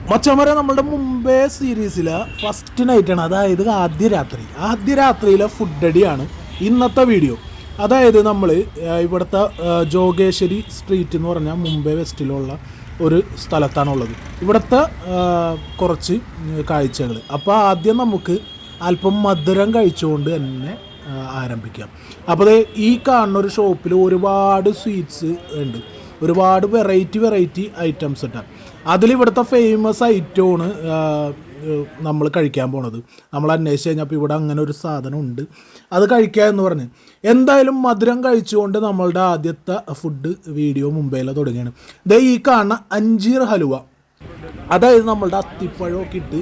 മച്ചന്മാരെ നമ്മുടെ മുംബൈ സീരീസിലെ ഫസ്റ്റ് നൈറ്റാണ്, അതായത് ആദ്യ രാത്രിയിലെ ഫുഡ് അടിയാണ് ഇന്നത്തെ വീഡിയോ. അതായത് നമ്മൾ ഇവിടുത്തെ ജോഗേശ്വരി സ്ട്രീറ്റ് എന്ന് പറഞ്ഞാൽ മുംബൈ വെസ്റ്റിലുള്ള ഒരു സ്ഥലത്താണുള്ളത്. ഇവിടുത്തെ കുറച്ച് കാഴ്ചകൾ. അപ്പോൾ ആദ്യം നമുക്ക് അല്പം മധുരം കഴിച്ചുകൊണ്ട് തന്നെ ആരംഭിക്കാം. അപ്പോൾ ഈ കാണുന്ന ഒരു ഷോപ്പിൽ ഒരുപാട് സ്വീറ്റ്സ് ഉണ്ട്, ഒരുപാട് വെറൈറ്റി ഐറ്റംസ് ഉണ്ട്. അതിലിവിടുത്തെ ഫേമസ് ഐറ്റമാണ് നമ്മൾ കഴിക്കാൻ പോണത്. നമ്മൾ അന്വേഷിച്ച് കഴിഞ്ഞപ്പോൾ ഇവിടെ അങ്ങനെ ഒരു സാധനം ഉണ്ട്, അത് കഴിക്കുക എന്ന് പറഞ്ഞ് എന്തായാലും മധുരം കഴിച്ചുകൊണ്ട് നമ്മളുടെ ആദ്യത്തെ ഫുഡ് വീഡിയോ മുംബൈയിൽ തുടങ്ങിയാണ്. ഈ കാണുന്ന അഞ്ചീർ ഹലുവ, അതായത് നമ്മളുടെ അത്തിപ്പഴമൊക്കെ ഇട്ട്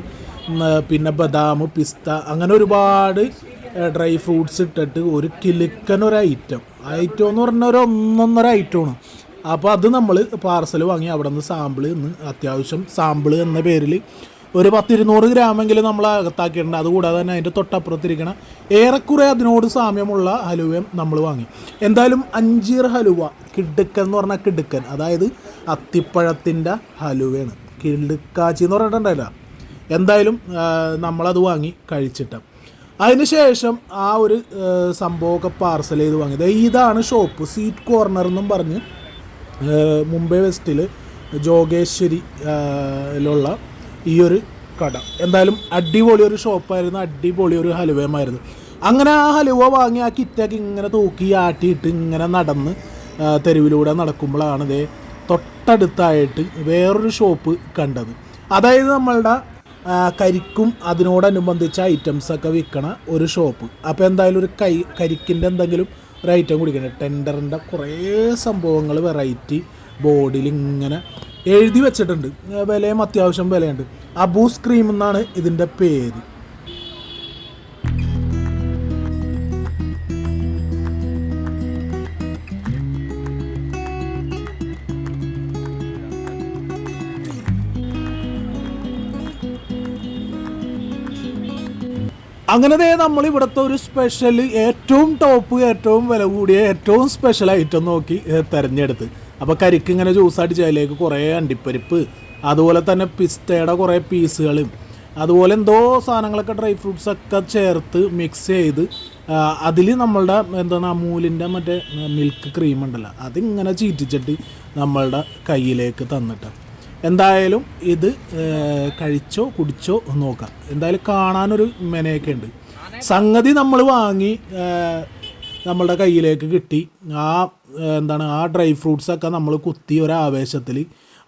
പിന്നെ ബദാം, പിസ്ത, അങ്ങനെ ഒരുപാട് ഡ്രൈ ഫ്രൂട്ട്സ് ഇട്ടിട്ട് ഒരു കിലുക്കനൊരു ഐറ്റം എന്ന് പറഞ്ഞാൽ ഒരു ഒന്നൊന്നര ഐറ്റമാണ്. അപ്പോൾ അത് നമ്മൾ പാർസൽ വാങ്ങി അവിടെ നിന്ന് അത്യാവശ്യം സാമ്പിൾ എന്ന പേരിൽ ഒരു 100-200 ഗ്രാമെങ്കിലും നമ്മൾ അകത്താക്കിയിട്ടുണ്ട്. അതുകൂടാതെ തന്നെ അതിൻ്റെ തൊട്ടപ്പുറത്തിരിക്കണ ഏറെക്കുറെ അതിനോട് സാമ്യമുള്ള ഹലുവയും നമ്മൾ വാങ്ങി. എന്തായാലും അഞ്ചീർ ഹലുവ കിടുക്കൻ എന്ന് പറഞ്ഞാൽ കിടുക്കൻ, അതായത് അത്തിപ്പഴത്തിൻ്റെ ഹലുവയാണ്. കിടുക്കാച്ചി എന്ന് പറഞ്ഞിട്ടുണ്ടായില്ല. എന്തായാലും നമ്മളത് വാങ്ങി കഴിച്ചിട്ട് അതിന് ശേഷം ആ ഒരു സംഭവമൊക്കെ പാർസൽ ചെയ്ത് വാങ്ങിയത്. ഇതാണ് ഷോപ്പ്, സ്വീറ്റ് കോർണർ എന്നും പറഞ്ഞ് മുംബൈ വെസ്റ്റിൽ ജോഗേശ്വരിയിലുള്ള ഈ ഒരു കട. എന്തായാലും അടിപൊളി ഒരു ഷോപ്പായിരുന്നു, അടിപൊളി ഒരു ഹലുവയുമായിരുന്നു. അങ്ങനെ ആ ഹലുവ വാങ്ങി ആ കിറ്റൊക്കെ ഇങ്ങനെ തൂക്കി ആട്ടിയിട്ട് ഇങ്ങനെ നടന്ന് തെരുവിലൂടെ നടക്കുമ്പോഴാണ് തൊട്ടടുത്തായിട്ട് വേറൊരു ഷോപ്പ് കണ്ടത്. അതായത് നമ്മളുടെ കരിക്കും അതിനോടനുബന്ധിച്ച ഐറ്റംസൊക്കെ വിൽക്കണ ഒരു ഷോപ്പ്. അപ്പോൾ എന്തായാലും ഒരു കരിക്കിൻ്റെ എന്തെങ്കിലും ഒരു ഐറ്റം കുടിക്കണം. ടെൻഡറിൻ്റെ കുറേ സംഭവങ്ങൾ വെറൈറ്റി ബോർഡിൽ ഇങ്ങനെ എഴുതി വെച്ചിട്ടുണ്ട്. വിലയും അത്യാവശ്യം വിലയുണ്ട്. അബൂസ് ക്രീം എന്നാണ് ഇതിൻ്റെ പേര്. അങ്ങനെ നമ്മൾ ഇവിടുത്തെ ഒരു സ്പെഷ്യൽ, ഏറ്റവും ടോപ്പ്, ഏറ്റവും വില കൂടിയ, ഏറ്റവും സ്പെഷ്യൽ ഐറ്റം നോക്കി തിരഞ്ഞെടുത്ത്. അപ്പോൾ കരിക്ക് ഇങ്ങനെ ജ്യൂസ് അടിച്ച് അതിലേക്ക് കുറേ അണ്ടിപ്പരിപ്പ്, അതുപോലെ തന്നെ പിസ്തയുടെ കുറേ പീസുകളും, അതുപോലെ എന്തോ സാധനങ്ങളൊക്കെ ഡ്രൈ ഫ്രൂട്ട്സൊക്കെ ചേർത്ത് മിക്സ് ചെയ്ത് അതിൽ നമ്മളുടെ എന്താണ് അമൂലിൻ്റെ മറ്റേ മിൽക്ക് ക്രീം ഉണ്ടല്ലോ, അതിങ്ങനെ ചീറ്റിച്ചിട്ട് നമ്മളുടെ കയ്യിലേക്ക് തന്നിട്ട് എന്തായാലും ഇത് കഴിച്ചോ കുടിച്ചോ നോക്കാം. എന്തായാലും കാണാനൊരു മെനയൊക്കെ ഉണ്ട്. സംഗതി നമ്മൾ വാങ്ങി നമ്മളുടെ കയ്യിലേക്ക് കിട്ടി. ആ ഡ്രൈ ഫ്രൂട്ട്സൊക്കെ നമ്മൾ കുത്തി ഒരാവേശത്തിൽ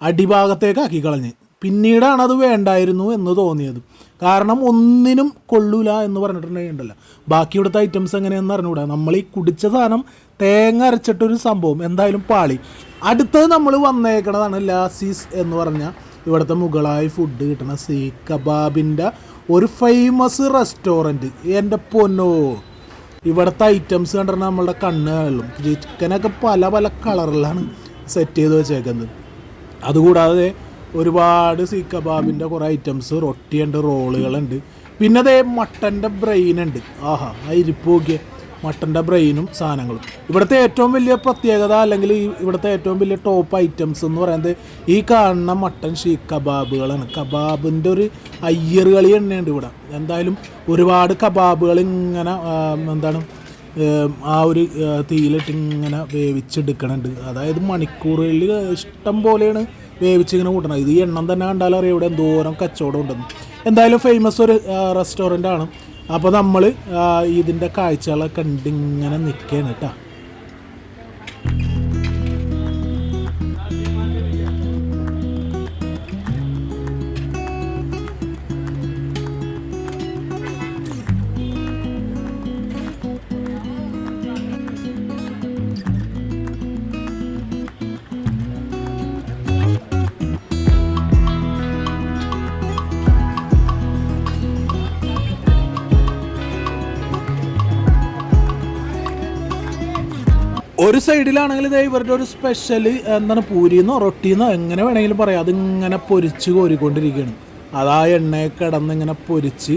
അടിഭാഗത്തേക്ക് ആക്കി കളഞ്ഞ്. പിന്നീടാണ് അത് വേണ്ടായിരുന്നു എന്ന് തോന്നിയത്. കാരണം ഒന്നിനും കൊള്ളൂല എന്ന് പറഞ്ഞിട്ടുണ്ടെങ്കിലല്ല, ബാക്കി ഇവിടുത്തെ ഐറ്റംസ് എങ്ങനെയാണെന്ന് അറിഞ്ഞുകൂടാ. നമ്മൾ ഈ കുടിച്ച സാധനം തേങ്ങ അരച്ചിട്ടൊരു സംഭവം എന്തായാലും പാളി. അടുത്തത് നമ്മൾ വന്നേക്കണതാണ് ലാസീസ് എന്ന് പറഞ്ഞാൽ ഇവിടുത്തെ മുഗളായി ഫുഡ് കിട്ടുന്ന സീഖ് കബാബിൻ്റെ ഒരു ഫേമസ് റെസ്റ്റോറൻറ്റ്. എൻ്റെ പൊന്നോ, ഇവിടുത്തെ ഐറ്റംസ് കണ്ടിട്ട് നമ്മളുടെ കണ്ണ് കള്ളും. ചിക്കനൊക്കെ പല കളറിലാണ് സെറ്റ് ചെയ്ത് വെച്ചേക്കുന്നത്. അതുകൂടാതെ ഒരുപാട് സീഖ് കബാബിൻ്റെ കുറേ ഐറ്റംസ്, റൊട്ടിയുണ്ട്, റോളുകളുണ്ട്. പിന്നെ മട്ടൻ്റെ ബ്രെയിനുണ്ട്. ആഹാ, ആ ഇരിപ്പ് നോക്കിയേ, മട്ടൻ്റെ ബ്രെയിനും സാധനങ്ങളും. ഇവിടുത്തെ ഏറ്റവും വലിയ പ്രത്യേകത, അല്ലെങ്കിൽ ഇവിടുത്തെ ഏറ്റവും വലിയ ടോപ്പ് ഐറ്റംസ് എന്ന് പറയുന്നത് ഈ കാണുന്ന മട്ടൻ ഷീഖ് കബാബുകളാണ്. കബാബിൻ്റെ ഒരു അയ്യർ കളി തന്നെയുണ്ട് ഇവിടെ. എന്തായാലും ഒരുപാട് കബാബുകൾ ഇങ്ങനെ ആ ഒരു തീയിലിട്ട് ഇങ്ങനെ വേവിച്ചെടുക്കണുണ്ട്. അതായത് മണിക്കൂറുകളിൽ ഇഷ്ടം പോലെയാണ് വേവിച്ചിങ്ങനെ കൂട്ടണം. ഇത് ഈ എണ്ണം തന്നെ കണ്ടാലും അറിയാം ഇവിടെ എന്തോരം കച്ചവടം ഉണ്ടെന്ന്. എന്തായാലും ഫേമസ് ഒരു റെസ്റ്റോറൻ്റ് ആണ്. അപ്പോൾ നമ്മൾ ഇതിൻ്റെ കാഴ്ചകളൊക്കെ കണ്ടിങ്ങനെ നിൽക്കുകയാണ് കേട്ടോ. ഒരു സൈഡിലാണെങ്കിൽ ഇവരുടെ ഒരു സ്പെഷ്യൽ പൂരിന്നോ റൊട്ടിന്നോ എങ്ങനെ വേണമെങ്കിലും പറയാം, അതിങ്ങനെ പൊരിച്ച് കോരിക്കൊണ്ടിരിക്കുകയാണ്. അത് ആ എണ്ണയെ കിടന്ന് ഇങ്ങനെ പൊരിച്ച്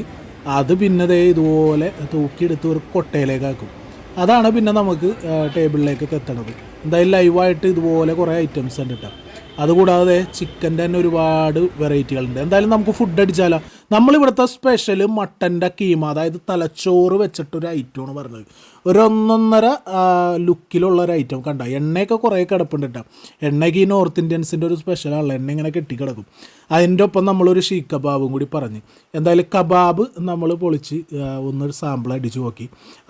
അത് പിന്നെ ഇതുപോലെ തൂക്കിയെടുത്ത് ഒരു കൊട്ടയിലേക്കാക്കും. അതാണ് പിന്നെ നമുക്ക് ടേബിളിലേക്കൊക്കെ എത്തണത്. എന്തായാലും ലൈവായിട്ട് ഇതുപോലെ കുറേ ഐറ്റംസ് ഉണ്ട് കേട്ടോ. അതുകൂടാതെ ചിക്കൻ്റെ തന്നെ ഒരുപാട് വെറൈറ്റികളുണ്ട്. എന്തായാലും നമുക്ക് ഫുഡ് അടിച്ചാലോ. നമ്മളിവിടുത്തെ സ്പെഷ്യൽ മട്ടൻ്റെ കീമ, അതായത് തലച്ചോറ് വെച്ചിട്ടൊരു ഐറ്റമാണ് പറഞ്ഞത്. ഒരു 1.5 ലുക്കിലുള്ള ഒരു ഐറ്റം കണ്ട. എണ്ണയൊക്കെ കുറേ കിടപ്പുണ്ട് കേട്ടോ. എണ്ണയ്ക്ക് ഈ നോർത്ത് ഇന്ത്യൻസിൻ്റെ ഒരു സ്പെഷ്യലാണല്ലോ, എണ്ണ ഇങ്ങനെ കെട്ടിക്കിടക്കും. അതിൻ്റെ ഒപ്പം നമ്മളൊരു ഷീക്ക് കബാബും കൂടി പറഞ്ഞ്. എന്തായാലും കബാബ് നമ്മൾ പൊളിച്ച് ഒന്നൊരു സാമ്പിൾ അടിച്ച് നോക്കി,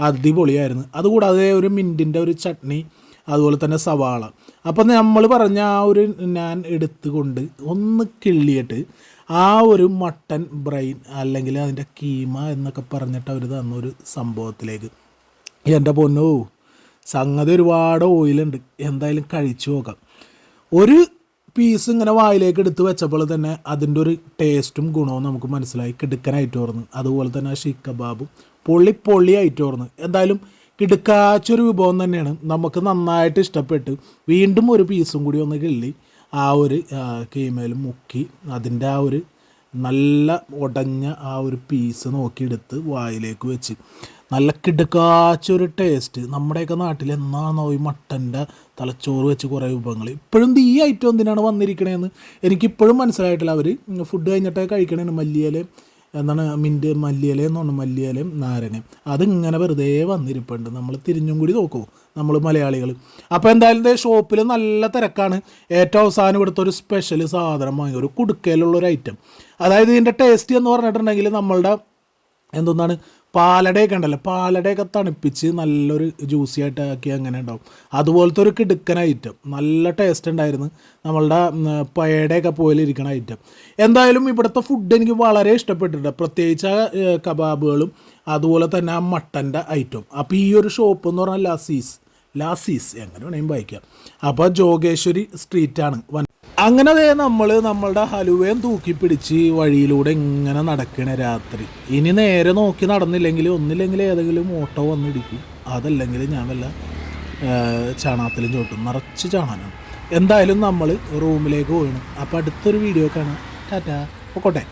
അടിപൊളിയായിരുന്നു. അതുകൂടാതെ ഒരു മിൻറ്റിൻ്റെ ഒരു ചട്നി, അതുപോലെ തന്നെ സവാള. അപ്പം നമ്മൾ പറഞ്ഞ ആ ഒരു ഞാൻ എടുത്തുകൊണ്ട് ഒന്ന് കിള്ളിയിട്ട് ആ ഒരു മട്ടൻ ബ്രെയിൻ അല്ലെങ്കിൽ അതിൻ്റെ കീമ എന്നൊക്കെ പറഞ്ഞിട്ട് അവർ തന്നൊരു സംഭവത്തിലേക്ക്, എൻ്റെ പൊന്നോ സംഗതി ഒരുപാട് ഓയിലുണ്ട്. എന്തായാലും കഴിച്ചു നോക്കാം. ഒരു പീസ് ഇങ്ങനെ വായിലേക്ക് എടുത്ത് വെച്ചപ്പോൾ തന്നെ അതിൻ്റെ ഒരു ടേസ്റ്റും ഗുണവും നമുക്ക് മനസ്സിലായി. കിടുക്കനായിട്ട് ഓർന്ന്. അതുപോലെ തന്നെ ആ ഷീക്ക് കബാബും പൊള്ളിയായിട്ട് ഓർന്ന്. എന്തായാലും കിടുക്കാച്ചൊരു വിഭവം തന്നെയാണ്. നമുക്ക് നന്നായിട്ട് ഇഷ്ടപ്പെട്ട് വീണ്ടും ഒരു പീസും കൂടി ഒന്ന് കിള്ളി ആ ഒരു കീമയിൽ മുക്കി അതിൻ്റെ ആ ഒരു നല്ല ഉടഞ്ഞ ആ ഒരു പീസ് നോക്കിയെടുത്ത് വായിലേക്ക് വെച്ച് നല്ല കിടുക്കാച്ചൊരു ടേസ്റ്റ്. നമ്മുടെയൊക്കെ നാട്ടിൽ എന്നാണോ ഈ മട്ടൻ്റെ തലച്ചോറ് വെച്ച് കുറേ വിഭവങ്ങൾ. ഇപ്പോഴും ഈ ഐറ്റം എന്തിനാണ് വന്നിരിക്കണതെന്ന് എനിക്കിപ്പോഴും മനസ്സിലായിട്ടില്ല. അവർ ഫുഡ് കഴിഞ്ഞിട്ട് കഴിക്കണേന് മല്ലിയിലയും എന്താണ് മല്ലിയിലയും നാരങ്ങയും അതിങ്ങനെ വെറുതെ വന്നിരിപ്പുണ്ട്. നമ്മൾ തിരിഞ്ഞും കൂടി നോക്കുമോ നമ്മൾ മലയാളികൾ. അപ്പോൾ എന്തായാലും ഷോപ്പിൽ നല്ല തിരക്കാണ്. ഏറ്റവും അവസാനം ഇവിടുത്തെ ഒരു സ്പെഷ്യൽ സാധനം വാങ്ങി, ഒരു കുടുക്കയിലുള്ളൊരു ഐറ്റം. അതായത് ഇതിൻ്റെ ടേസ്റ്റ് എന്ന് പറഞ്ഞിട്ടുണ്ടെങ്കിൽ നമ്മളുടെ എന്തൊന്നാണ് പാലടയൊക്കെ ഉണ്ടല്ലോ, പാലടയൊക്കെ തണുപ്പിച്ച് നല്ലൊരു ജ്യൂസി ആയിട്ട് ആക്കി അങ്ങനെ ഉണ്ടാവും. അതുപോലത്തെ ഒരു കിടുക്കൻ ഐറ്റം, നല്ല ടേസ്റ്റ് ഉണ്ടായിരുന്നു. നമ്മളുടെ പയടയൊക്കെ പോലെ ഇരിക്കണ ഐറ്റം. എന്തായാലും ഇവിടുത്തെ ഫുഡ് എനിക്ക് വളരെ ഇഷ്ടപ്പെട്ടിട്ടുണ്ട്, പ്രത്യേകിച്ച് ആ കബാബുകളും അതുപോലെ തന്നെ ആ മട്ടൻ്റെ ഐറ്റം. അപ്പോൾ ഈ ഒരു ഷോപ്പ് എന്ന് പറഞ്ഞാൽ ലാസീസ് എങ്ങനെ വേണമെങ്കിൽ വായിക്കാം. അപ്പോൾ ജോഗേശ്വരി സ്ട്രീറ്റാണ്. അങ്ങനെ നമ്മളുടെ ഹലുവയും തൂക്കി പിടിച്ച് വഴിയിലൂടെ ഇങ്ങനെ നടക്കണേ രാത്രി. ഇനി നേരെ നോക്കി നടന്നില്ലെങ്കിൽ ഒന്നില്ലെങ്കിൽ ഏതെങ്കിലും ഓട്ടോ വന്നിടിക്കും, അതല്ലെങ്കിൽ ഞാൻ വല്ല ചാണകത്തിലും ചോട്ടും. നിറച്ച് ചാണാനാണ്. എന്തായാലും നമ്മൾ റൂമിലേക്ക് പോകണം. അപ്പോൾ അടുത്തൊരു വീഡിയോ കാണാം. ടാറ്റാ, പൊക്കോട്ടെ.